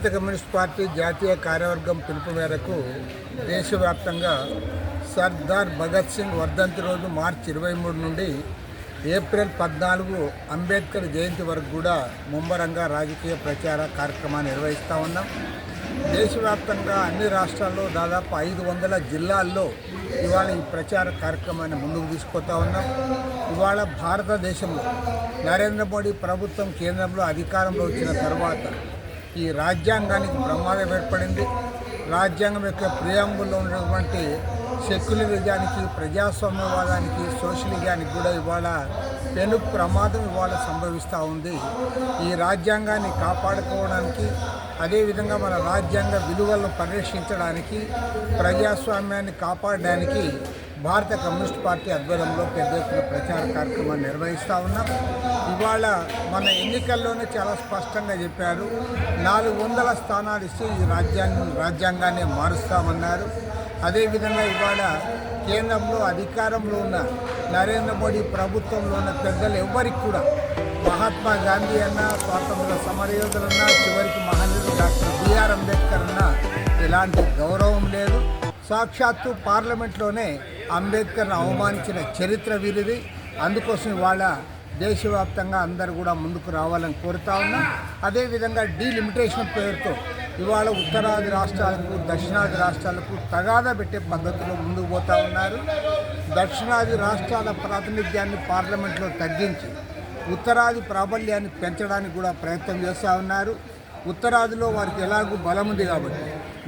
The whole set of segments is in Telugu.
భారత కమ్యూనిస్ట్ పార్టీ జాతీయ కార్యవర్గం పిలుపు మేరకు దేశవ్యాప్తంగా సర్దార్ భగత్ సింగ్ వర్ధంతి రోజు మార్చి 23 నుండి ఏప్రిల్ 14 అంబేద్కర్ జయంతి వరకు కూడా ముమ్మరంగా రాజకీయ ప్రచార కార్యక్రమాన్ని నిర్వహిస్తూ ఉన్నాం. దేశవ్యాప్తంగా అన్ని రాష్ట్రాల్లో దాదాపు 500 జిల్లాల్లో ఇవాళ ఈ ప్రచార కార్యక్రమాన్ని ముందుకు తీసుకుపోతూ ఉన్నాం. ఇవాళ భారతదేశంలో నరేంద్ర మోడీ ప్రభుత్వం కేంద్రంలో అధికారంలో వచ్చిన తర్వాత ఈ రాజ్యాంగానికి ప్రమాదం ఏర్పడింది. రాజ్యాంగం యొక్క ప్రియాంబుల్లో ఉన్నటువంటి సెక్యులరిజానికి, ప్రజాస్వామ్యవాదానికి, సోషలిజానికి కూడా ఇవాళ పెను ప్రమాదం ఇవాళ సంభవిస్తూ ఉంది. ఈ రాజ్యాంగాన్ని కాపాడుకోవడానికి, అదేవిధంగా మన రాజ్యాంగ విలువలను పరిరక్షించడానికి, ప్రజాస్వామ్యాన్ని కాపాడడానికి భారత కమ్యూనిస్ట్ పార్టీ ఆధ్వర్యంలో పెద్ద ఎత్తున ప్రచార కార్యక్రమాన్ని నిర్వహిస్తూ ఉన్నాం. ఇవాళ మన ఎన్నికల్లోనే చాలా స్పష్టంగా చెప్పారు, 400 స్థానాలు ఇస్తే ఈ రాజ్యాంగాన్ని మారుస్తామన్నారు. అదేవిధంగా ఇవాళ కేంద్రంలో అధికారంలో ఉన్న నరేంద్ర మోడీ ప్రభుత్వంలో ఉన్న పెద్దలు ఎవ్వరికి కూడా మహాత్మా గాంధీ అన్నా, స్వాతంత్ర సమరయోధులన్నా, చివరికి మహనీయుడు డాక్టర్ బిఆర్ అంబేద్కర్ అన్నా ఎలాంటి గౌరవం లేదు. సాక్షాత్తు పార్లమెంట్లోనే అంబేద్కర్ను అవమానించిన చరిత్ర వీరిది. అందుకోసం ఇవాళ దేశవ్యాప్తంగా అందరూ కూడా ముందుకు రావాలని కోరుతా ఉన్నాం. అదేవిధంగా డీలిమిటేషన్ పేరుతో ఇవాళ ఉత్తరాది రాష్ట్రాలకు, దక్షిణాది రాష్ట్రాలకు తగాదా పెట్టే పద్ధతిలో ముందుకు పోతూ ఉన్నారు. దక్షిణాది రాష్ట్రాల ప్రాతినిధ్యాన్ని పార్లమెంట్లో తగ్గించి ఉత్తరాది ప్రాబల్యాన్ని పెంచడానికి కూడా ప్రయత్నం చేస్తూ ఉన్నారు. ఉత్తరాదిలో వారికి ఎలాగూ బలం ఉంది కాబట్టి,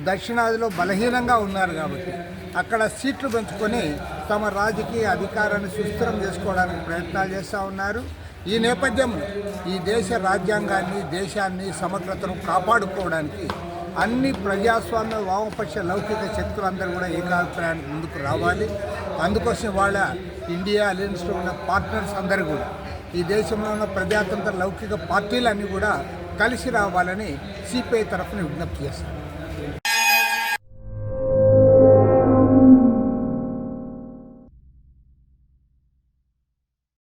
దక్షిణాదిలో బలహీనంగా ఉన్నారు కాబట్టి అక్కడ సీట్లు పెంచుకొని తమ రాజకీయ అధికారాన్ని సుస్థిరం చేసుకోవడానికి ప్రయత్నాలు చేస్తూ ఉన్నారు. ఈ నేపథ్యంలో ఈ దేశ రాజ్యాంగాన్ని, దేశాన్ని, సమగ్రతను కాపాడుకోవడానికి అన్ని ప్రజాస్వామ్య వామపక్ష లౌకిక శక్తులందరూ కూడా ఏకాభిప్రాయానికి ముందుకు రావాలి. అందుకోసం వాళ్ళ ఇండియా అలయన్స్లో ఉన్న పార్ట్నర్స్ అందరూ కూడా, ఈ దేశంలో ఉన్న ప్రజాతంత్ర లౌకిక పార్టీలన్నీ కూడా కలిసి రావాలని సిపిఐ తరఫున విజ్ఞప్తి చేస్తారు.